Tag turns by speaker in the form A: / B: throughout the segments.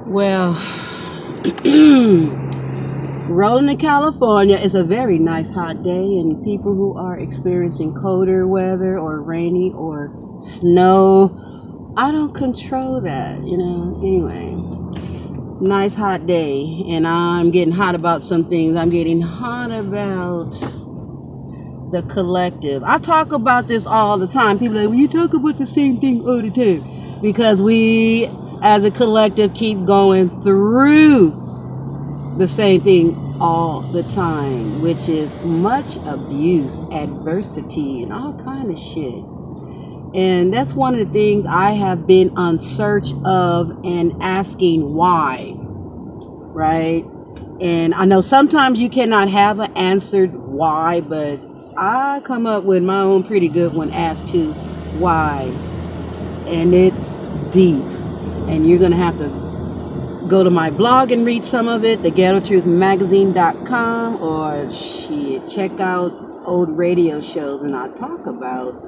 A: Well, rolling to California is a very nice hot day, and people who are experiencing colder weather or rainy or snow, I don't control that. Anyway, nice hot day, and I'm getting hot about some things. I'm getting hot about the collective. I talk about this all the time. People are like, well, you talk about the same thing all the time. Because we, as a collective, keep going through the same thing all the time, which is much abuse, adversity, and all kind of shit. And that's one of the things I have been on search of and asking why, right? And I know sometimes you cannot have an answered why, but I come up with my own pretty good one as to why. And it's deep. And you're going to have to go to my blog and read some of it, theghettotruthmagazine.com, or check out old radio shows, and I talk about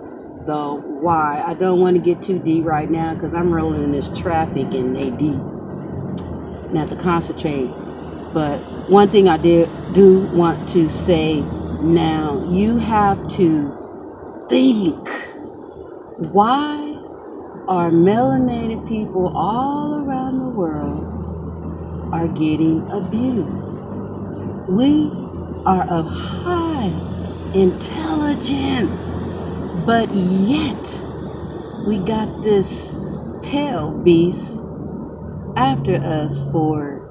A: the why. I don't want to get too deep right now because I'm rolling in this traffic and they deep. And I have to concentrate. But one thing I do want to say now, you have to think, why are melanated people all around the world are getting abused? We are of high intelligence, but yet we got this pale beast after us for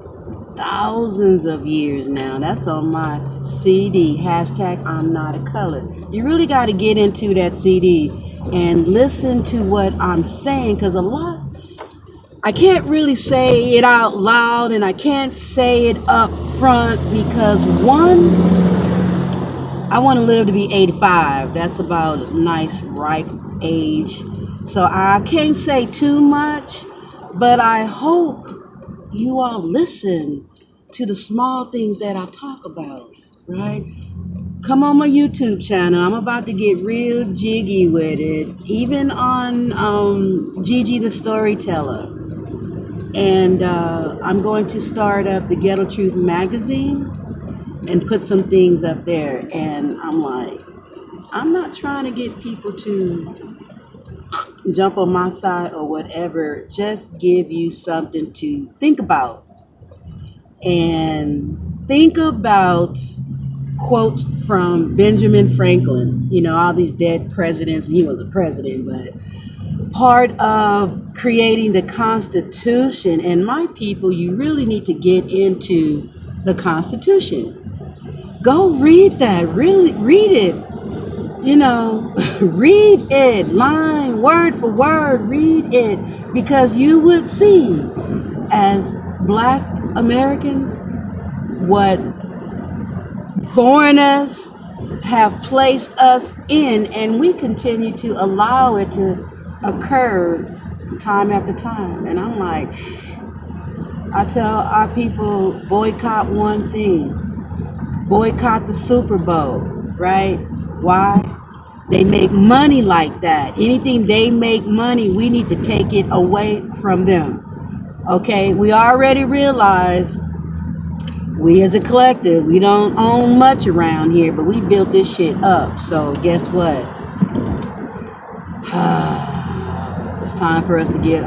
A: thousands of years now. That's on my CD, hashtag I'm not a color. You really got to get into that CD and listen to what I'm saying, because I can't really say it out loud, and I can't say it up front because one, I want to live to be 85. That's about a nice ripe age. So I can't say too much, but I hope you all listen to the small things that I talk about, right? Come on my YouTube channel. I'm about to get real jiggy with it, even on Gigi the Storyteller. And I'm going to start up the Ghetto Truth magazine and put some things up there. And I'm like, I'm not trying to get people to jump on my side or whatever. Just give you something to think about. And think about quotes from Benjamin Franklin. All these dead presidents. He was a president, but part of creating the Constitution. And my people, you really need to get into the Constitution. Go read that. Really read it. Read it line, word for word. Read it, because you would see, as Black Americans, what foreigners have placed us in, and we continue to allow it to occur time after time. And I'm like, I tell our people, boycott one thing. Boycott the Super Bowl, right? Why? They make money like that. Anything they make money, we need to take it away from them. Okay? We already realized, we as a collective, we don't own much around here, but we built this shit up. So guess what? It's time for us to get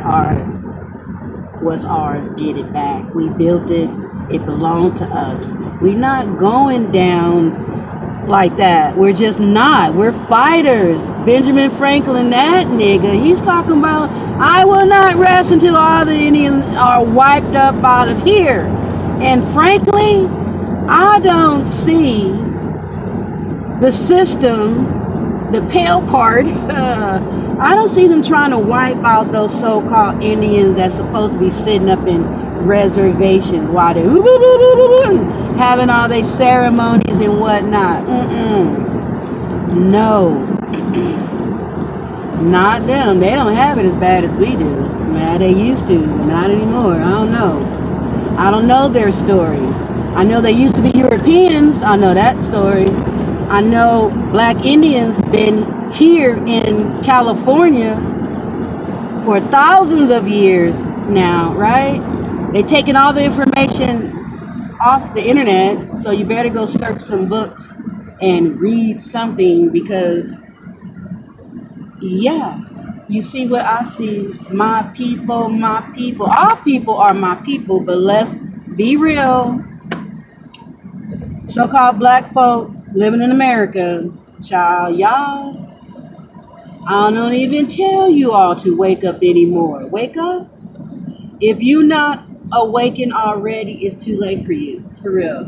A: what's ours, get it back. We built it. It belonged to us. We're not going down like that. We're just not. We're fighters. Benjamin Franklin, that nigga, he's talking about, I will not rest until all the Indians are wiped up out of here. And frankly, I don't see the system, the pale part, I don't see them trying to wipe out those so-called Indians that's supposed to be sitting up in reservations while they're having all their ceremonies and whatnot. No. Not them. They don't have it as bad as we do. Nah, they used to. Not anymore. I don't know. I don't know their story. I know they used to be Europeans. I know that story. I know Black Indians been here in California for thousands of years now, right? They taking all the information off the internet, so you better go search some books and read something because, yeah, you see what I see. My people, my people. All people are my people, but let's be real. So-called black folk living in America, child, y'all, I don't even tell you all to wake up anymore. Wake up. If you're not awakened already, it's too late for you. For real.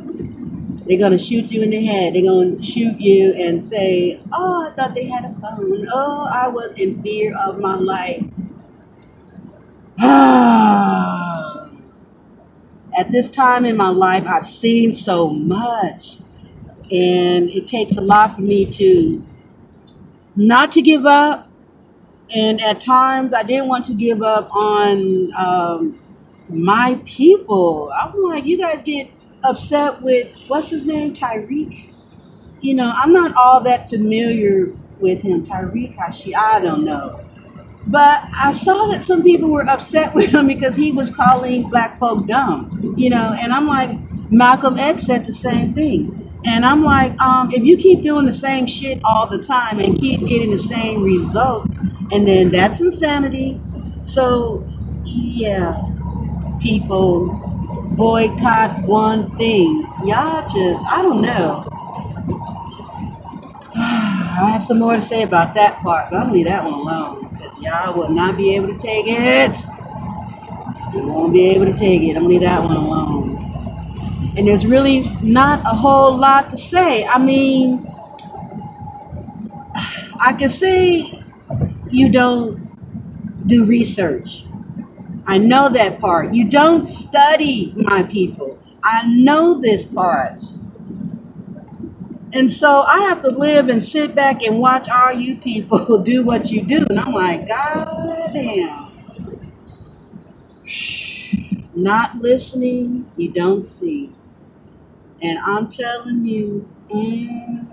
A: They're going to shoot you in the head. They're going to shoot you and say, oh, I thought they had a phone. Oh, I was in fear of my life. At this time in my life, I've seen so much. And it takes a lot for me to not to give up. And at times, I didn't want to give up on my people. I'm like, you guys get upset with, what's his name, Tyreek? You know, I'm not all that familiar with him. Tyreek Hashi, I don't know. But I saw that some people were upset with him because he was calling black folk dumb, you know, and I'm like, Malcolm X said the same thing. And I'm like, if you keep doing the same shit all the time and keep getting the same results, and then that's insanity. So, yeah, people boycott one thing. Y'all just, I don't know. I have some more to say about that part, but I'm gonna leave that one alone because y'all will not be able to take it. You won't be able to take it. I'm gonna leave that one alone. And there's really not a whole lot to say. I mean, I can say you don't do research. I know that part. You don't study my people. I know this part. And so I have to live and sit back and watch all you people do what you do. And I'm like, God damn. Not listening, you don't see. And I'm telling you,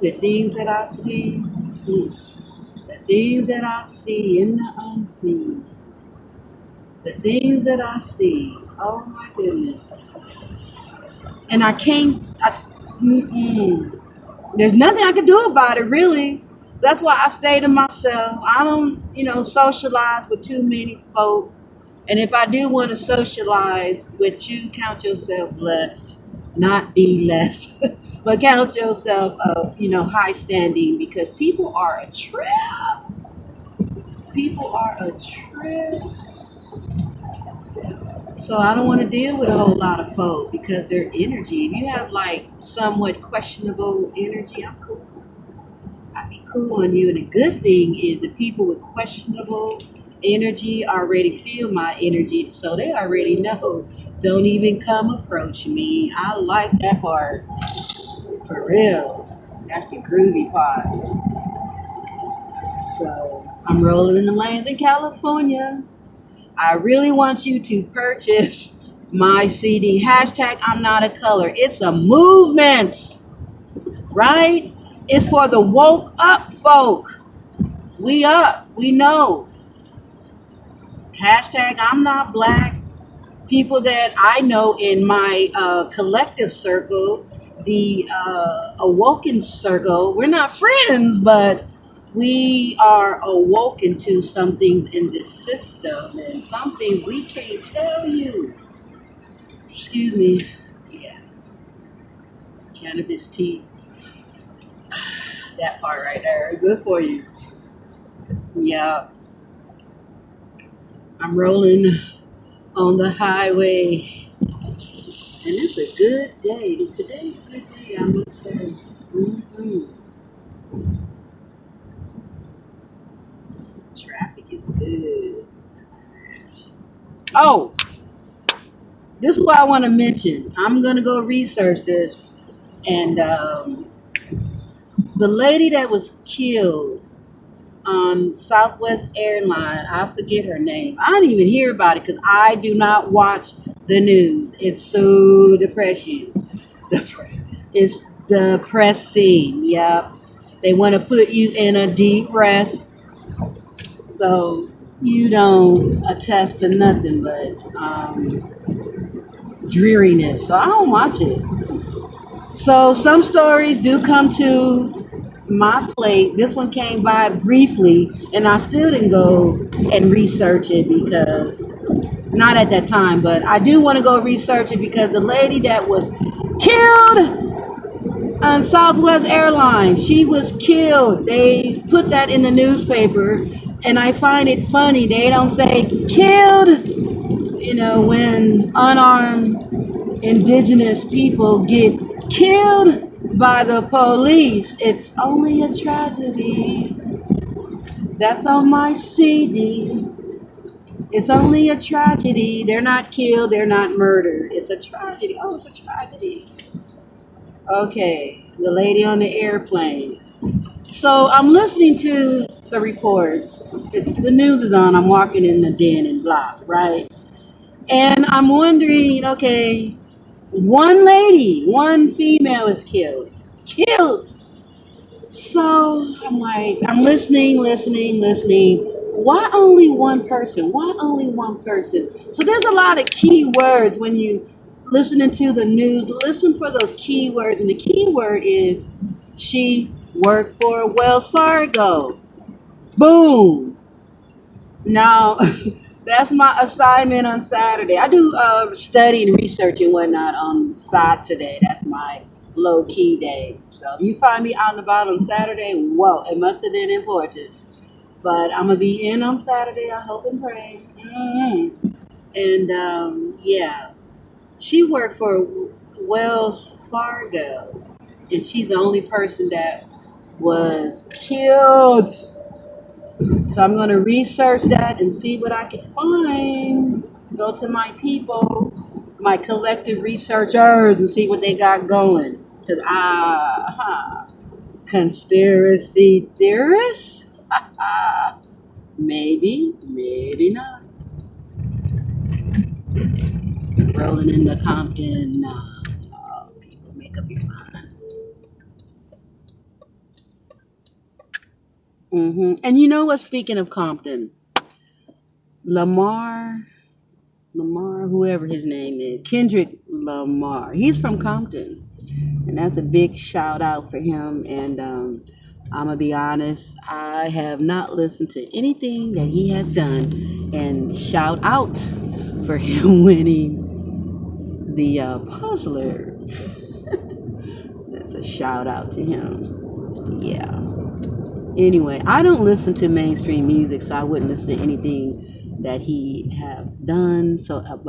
A: the things that I see, the things that I see in the unseen, the things that I see, oh my goodness. And I can't, there's nothing I can do about it, really. That's why I stay to myself. I don't, socialize with too many folk. And if I do want to socialize with you, count yourself blessed, not be blessed, but count yourself, high standing because people are a trip. People are a trip. So I don't want to deal with a whole lot of folk because their energy. If you have like somewhat questionable energy, I'm cool. I be cool on you. And the good thing is the people with questionable energy already feel my energy, so they already know. Don't even come approach me. I like that part. For real. That's the groovy part. So I'm rolling in the lanes in California. I really want you to purchase my CD. Hashtag I'm not a color. It's a movement, right? It's for the woke up folk. We up. We know. Hashtag I'm not black. People that I know in my collective circle, the awoken circle, we're not friends, but we are awoken to some things in this system and some things we can't tell you. Excuse me. Yeah, cannabis tea. That part right there. Good for you. Yeah, I'm rolling on the highway. And it's a good day. Today's a good day, I must say. hmm Traffic is good. Oh, this is what I want to mention. I'm going to go research this. And the lady that was killed on Southwest Airline, I forget her name. I didn't even hear about it because I do not watch the news. It's so depressing. It's depressing. Yep. They want to put you in a deep rest so you don't attest to nothing but dreariness, so I don't watch it. So some stories do come to my plate. This one came by briefly, and I still didn't go and research it because not at that time, but I do want to go research it because the lady that was killed on Southwest Airlines, she was killed. They put that in the newspaper, and I find it funny. They don't say killed, when unarmed indigenous people get killed by the police. It's only a tragedy. That's on my CD. It's only a tragedy. They're not killed. They're not murdered. It's a tragedy. Oh, it's a tragedy. Okay, the lady on the airplane. So I'm listening to the report. It's the news is on. I'm walking in the den and block, right? And I'm wondering, okay, one lady, one female is killed. Killed. So I'm like, I'm listening. Why only one person? Why only one person? So there's a lot of key words when you listening to the news. Listen for those key words, and the key word is she worked for Wells Fargo. Boom. Now that's my assignment on Saturday. I do study and research and whatnot on Saturday. That's my low key day. So if you find me out and about on Saturday, whoa, it must have been important. But I'm gonna be in on Saturday. I hope and pray. And yeah, she worked for Wells Fargo, and she's the only person that was killed. So I'm going to research that and see what I can find. Go to my people, my collective researchers, and see what they got going. Because conspiracy theorists? Maybe, maybe not. Rolling in the Compton. Oh, people, make up your mind. And you know what? Speaking of Compton, Lamar, whoever his name is, Kendrick Lamar. He's from Compton, and that's a big shout out for him. And I'm gonna be honest, I have not listened to anything that he has done. And shout out for him winning the puzzler. That's a shout out to him. Yeah. Anyway, I don't listen to mainstream music, so I wouldn't listen to anything that he have done. So, but